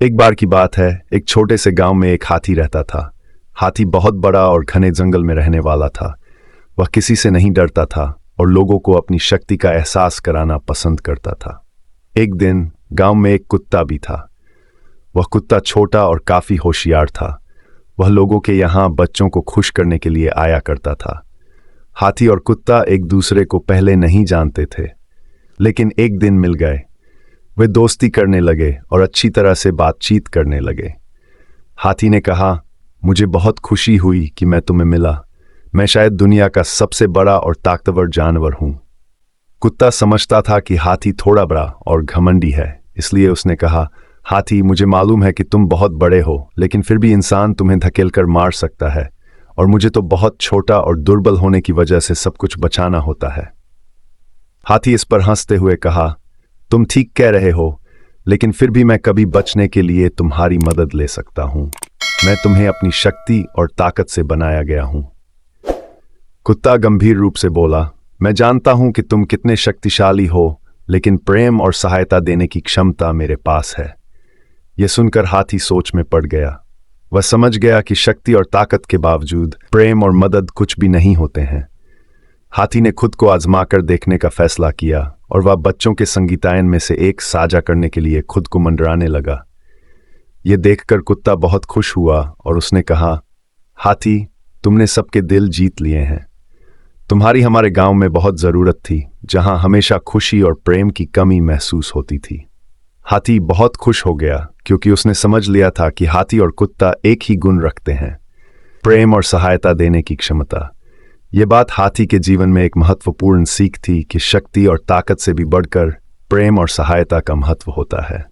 एक बार की बात है, एक छोटे से गांव में एक हाथी रहता था। हाथी बहुत बड़ा और घने जंगल में रहने वाला था। वह किसी से नहीं डरता था और लोगों को अपनी शक्ति का एहसास कराना पसंद करता था। एक दिन गांव में एक कुत्ता भी था। वह कुत्ता छोटा और काफी होशियार था। वह लोगों के यहाँ बच्चों को खुश करने के लिए आया करता था। हाथी और कुत्ता एक दूसरे को पहले नहीं जानते थे, लेकिन एक दिन मिल गए। वे दोस्ती करने लगे और अच्छी तरह से बातचीत करने लगे। हाथी ने कहा, मुझे बहुत खुशी हुई कि मैं तुम्हें मिला। मैं शायद दुनिया का सबसे बड़ा और ताकतवर जानवर हूं। कुत्ता समझता था कि हाथी थोड़ा बड़ा और घमंडी है, इसलिए उसने कहा, हाथी, मुझे मालूम है कि तुम बहुत बड़े हो, लेकिन फिर भी इंसान तुम्हें धकेलकर मार सकता है, और मुझे तो बहुत छोटा और दुर्बल होने की वजह से सब कुछ बचाना होता है। हाथी इस पर हंसते हुए कहा, तुम ठीक कह रहे हो, लेकिन फिर भी मैं कभी बचने के लिए तुम्हारी मदद ले सकता हूं। मैं तुम्हें अपनी शक्ति और ताकत से बनाया गया हूं। कुत्ता गंभीर रूप से बोला, मैं जानता हूं कि तुम कितने शक्तिशाली हो, लेकिन प्रेम और सहायता देने की क्षमता मेरे पास है। यह सुनकर हाथी सोच में पड़ गया। वह समझ गया कि शक्ति और ताकत के बावजूद प्रेम और मदद कुछ भी नहीं होते हैं। हाथी ने खुद को आजमाकर देखने का फैसला किया और वह बच्चों के संगीतायन में से एक साझा करने के लिए खुद को मंडराने लगा। यह देखकर कुत्ता बहुत खुश हुआ और उसने कहा, हाथी, तुमने सबके दिल जीत लिए हैं। तुम्हारी हमारे गांव में बहुत जरूरत थी, जहां हमेशा खुशी और प्रेम की कमी महसूस होती थी। हाथी बहुत खुश हो गया क्योंकि उसने समझ लिया था कि हाथी और कुत्ता एक ही गुण रखते हैं, प्रेम और सहायता देने की क्षमता। यह बात हाथी के जीवन में एक महत्वपूर्ण सीख थी कि शक्ति और ताकत से भी बढ़कर प्रेम और सहायता का महत्व होता है।